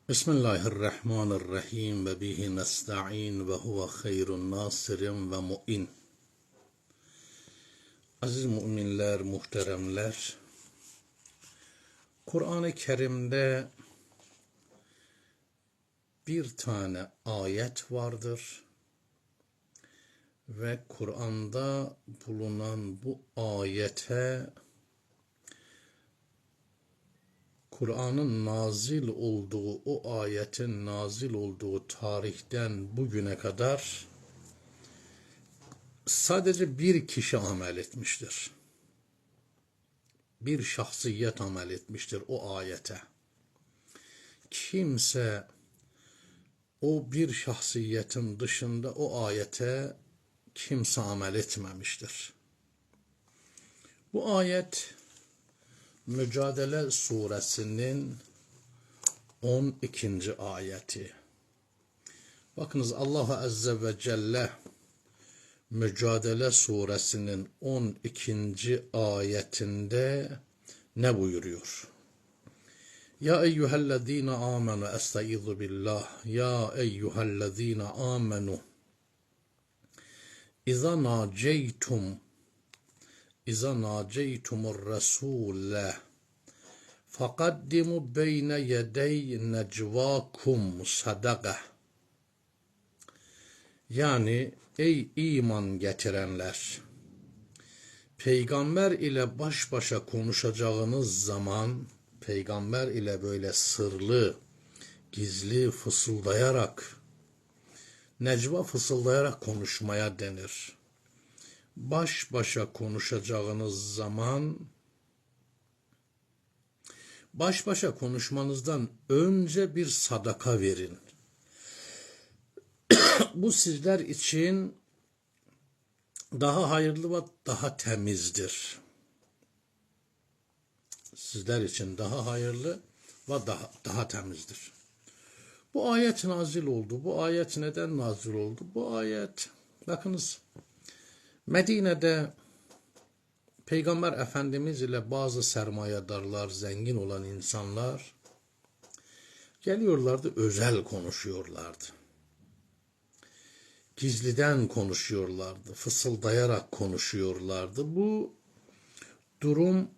Bismillahirrahmanirrahim ve bihi nesta'in ve huve hayrun nasirin ve mu'in. Aziz müminler, muhteremler, Kur'an-ı Kerim'de bir tane ayet vardır ve Kur'an'da bulunan bu ayete Kur'an'ın nazil olduğu, o ayetin nazil olduğu tarihten bugüne kadar sadece bir kişi amel etmiştir. Bir şahsiyet amel etmiştir o ayete. Kimse o bir şahsiyetin dışında o ayete kimse amel etmemiştir. Bu ayet Mücadele suresinin 12. ayeti. Bakınız Allah Azze ve Celle Mücadele suresinin 12. ayetinde ne buyuruyor? Ya eyyühellezine amenu estaizu billah. Ya eyyühellezine amenu İza naceytumur resule fakaddimu beyne yedey necvakum sadaka. Yani ey iman getirenler, peygamber ile baş başa konuşacağınız zaman, peygamber ile böyle sırlı, gizli fısıldayarak, necva fısıldayarak konuşmaya denir. Baş başa konuşacağınız zaman, baş başa konuşmanızdan önce bir sadaka verin. Bu sizler için daha hayırlı ve daha temizdir. Sizler için daha hayırlı ve daha temizdir. Bu ayet nazil oldu. Bu ayet neden nazil oldu? Bu ayet, bakınız, Medine'de Peygamber Efendimiz ile bazı sermayedarlar, zengin olan insanlar geliyorlardı, özel konuşuyorlardı. Gizliden konuşuyorlardı, fısıldayarak konuşuyorlardı. Bu durum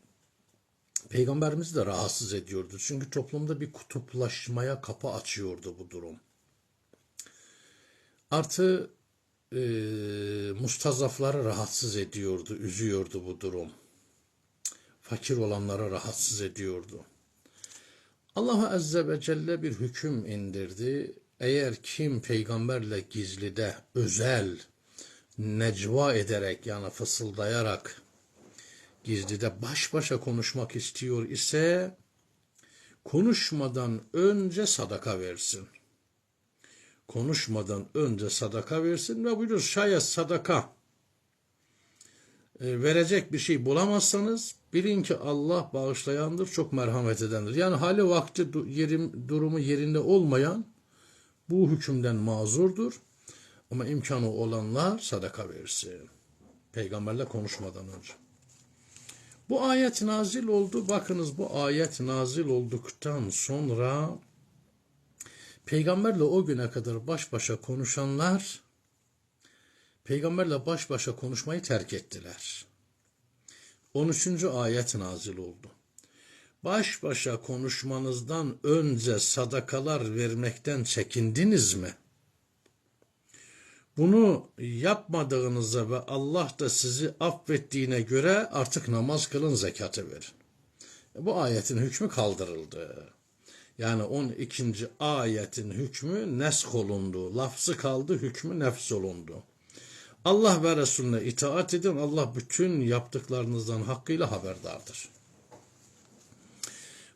Peygamberimizi de rahatsız ediyordu. Çünkü toplumda bir kutuplaşmaya kapı açıyordu bu durum. Artı mustazafları rahatsız ediyordu, üzüyordu bu durum. Fakir olanları rahatsız ediyordu. Allah Azze ve Celle bir hüküm indirdi. Eğer kim peygamberle gizlide, özel, necva ederek, yani fısıldayarak gizlide baş başa konuşmak istiyor ise konuşmadan önce sadaka versin. Konuşmadan önce sadaka versin ve buyurur, şayet sadaka verecek bir şey bulamazsanız bilin ki Allah bağışlayandır, çok merhamet edendir. Yani hali vakti durumu yerinde olmayan bu hükümden mazurdur. Ama imkanı olanlar sadaka versin. Peygamberle konuşmadan önce. Bu ayet nazil oldu. Bakınız, bu ayet nazil olduktan sonra peygamberle o güne kadar baş başa konuşanlar peygamberle baş başa konuşmayı terk ettiler. 13. ayet nazil oldu. Baş başa konuşmanızdan önce sadakalar vermekten çekindiniz mi? Bunu yapmadığınıza ve Allah da sizi affettiğine göre artık namaz kılın, zekatı verin. Bu ayetin hükmü kaldırıldı. Yani 12. ayetin hükmü nesk olundu. Lafzı kaldı, hükmü nefs olundu. Allah ve Resulüne itaat edin. Allah bütün yaptıklarınızdan hakkıyla haberdardır.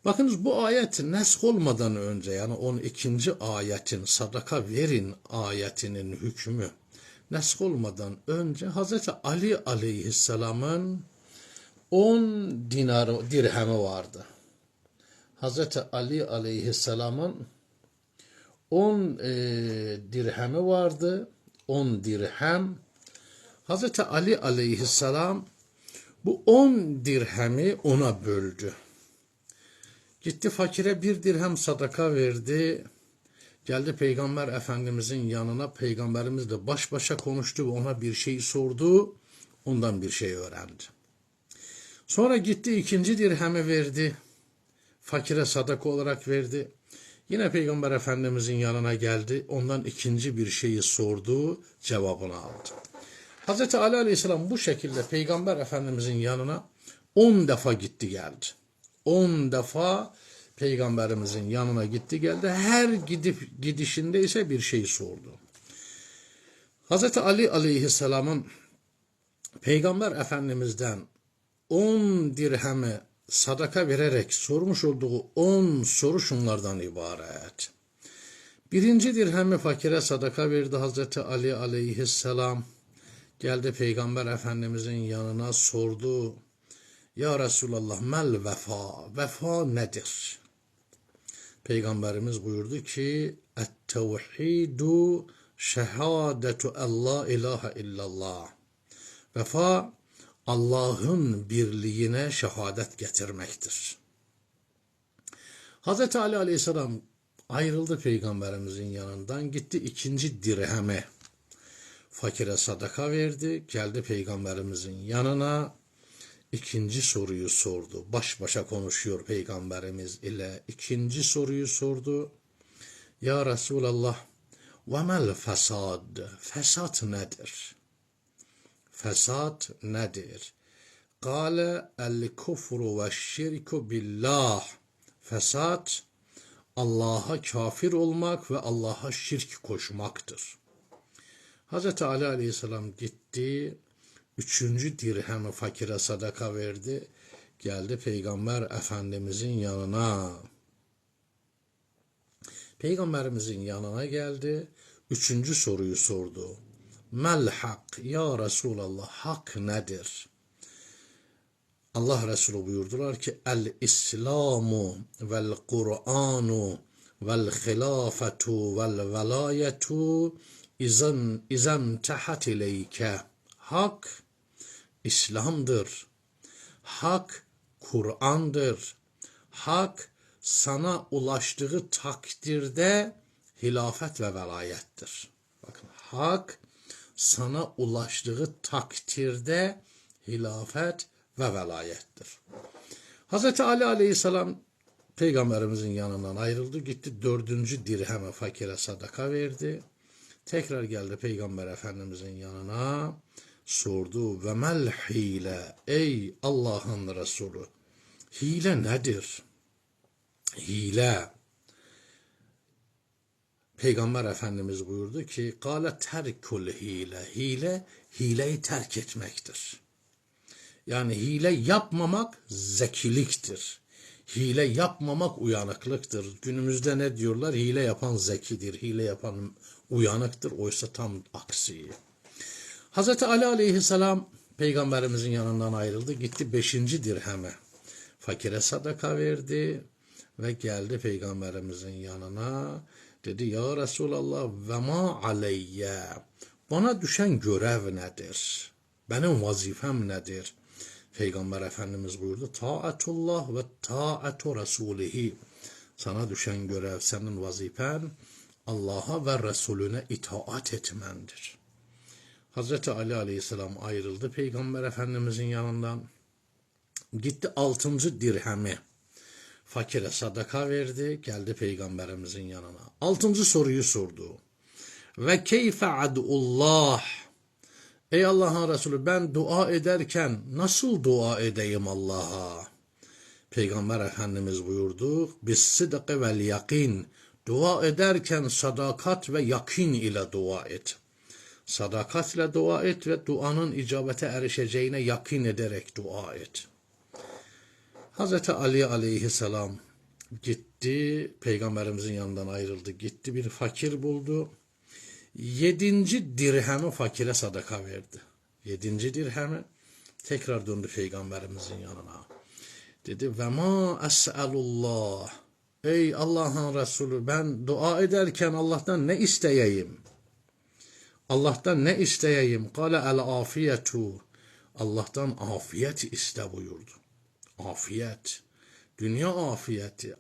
Bakınız, bu ayet nesk olmadan önce, yani 12. ayetin sadaka verin ayetinin hükmü nesk olmadan önce Hazreti Ali aleyhisselamın 10 dirhemi vardı. Hazreti Ali aleyhisselamın 10 dirhemi vardı. 10 dirhem. Hazreti Ali aleyhisselam bu 10 dirhemi ona böldü. Gitti fakire 1 dirhem sadaka verdi. Geldi Peygamber Efendimizin yanına. Peygamberimiz de baş başa konuştu ve ona bir şey sordu. Ondan bir şey öğrendi. Sonra gitti 2. dirhemi verdi. Fakire sadaka olarak verdi. Yine Peygamber Efendimizin yanına geldi. Ondan ikinci bir şeyi sordu. Cevabını aldı. Hz. Ali Aleyhisselam bu şekilde Peygamber Efendimizin yanına 10 defa gitti geldi. 10 defa Peygamberimizin yanına gitti geldi. Her gidişinde ise bir şey sordu. Hz. Ali Aleyhisselam'ın Peygamber Efendimiz'den 10 dirhemi sadaka vererek sormuş olduğu 10 soru şunlardan ibaret. 1. dirhemi fakire sadaka verdi Hz. Ali Aleyhisselam. Geldi Peygamber Efendimizin yanına sordu. Ya Resulallah mel vefa. Vefa nedir? Peygamberimiz buyurdu ki et-tevhidu şehadetu en la ilahe illallah. Vefa Allah'ın birliğine şehadet getirmektir. Hz. Ali Aleyhisselam ayrıldı Peygamberimizin yanından, gitti 2. dirheme fakire sadaka verdi. Geldi Peygamberimizin yanına, 2. soruyu sordu. Baş başa konuşuyor Peygamberimiz ile. 2. soruyu sordu. Ya Resulallah ve mel fesad? Fesat nedir? Fesat nedir? Kale el kufru ve şirku billah. Fesat Allah'a kafir olmak ve Allah'a şirk koşmaktır. Hz. Ali Aleyhisselam gitti, 3. dirhemi fakire sadaka verdi. Geldi Peygamber Efendimizin yanına. Peygamberimizin yanına geldi, 3. soruyu sordu. Mel hak? Ya Resulallah, hak nedir? Allah Resulü buyurdular ki el-İslamu vel-Kur'anu vel-Khilafetu vel-Velayetu izem tehat ileyke. Hak İslam'dır. Hak Kur'an'dır. Hak sana ulaştığı takdirde hilafet ve velayettir. Bakın, hak sana ulaştığı takdirde hilafet ve velayettir. Hz. Ali Aleyhisselam Peygamberimizin yanından ayrıldı. Gitti 4. dirheme fakire sadaka verdi. Tekrar geldi Peygamber Efendimizin yanına, sordu. Ve mel hile? Ey Allah'ın Resulü, hile nedir? Hile. Peygamber Efendimiz buyurdu ki kâle terkul hile. Hile, hileyi terk etmektir. Yani hile yapmamak zekiliktir. Hile yapmamak uyanıklıktır. Günümüzde ne diyorlar? Hile yapan zekidir, hile yapan uyanıktır. Oysa tam aksi. Hz. Ali Aleyhisselam Peygamberimizin yanından ayrıldı. Gitti 5. dirheme fakire sadaka verdi ve geldi Peygamberimizin yanına. Dedi ya Resulallah ve ma aleyye? Bana düşen görev nedir? Benim vazifem nedir? Peygamber Efendimiz buyurdu. Taatullah ve taatu Resulihi. Sana düşen görev, senin vazifen Allah'a ve Resulüne itaat etmendir. Hazreti Ali Aleyhisselam ayrıldı Peygamber Efendimizin yanından. Gitti 6. dirhemi fakire sadaka verdi. Geldi Peygamberimizin yanına. 6. soruyu sordu. Ve keyfe adullah? Ey Allah'ın Resulü, ben dua ederken nasıl dua edeyim Allah'a? Peygamber Efendimiz buyurdu. Bis-sıdkı vel yakin. Dua ederken sadakat ve yakin ile dua et. Sadakatle dua et ve duanın icabete erişeceğine yakin ederek dua et. Hz. Ali Aleyhisselam gitti, Peygamberimizin yanından ayrıldı. Gitti bir fakir buldu. 7. dirhemi fakire sadaka verdi. 7. dirhemi tekrar döndü Peygamberimizin yanına. Dedi ve ma es'elullah. Ey Allah'ın Resulü, ben dua ederken Allah'tan ne isteyeyim? Allah'tan ne isteyeyim? Kale el afiyetu. Allah'tan afiyet iste buyurdu. Afiyet. dünya afiyeti,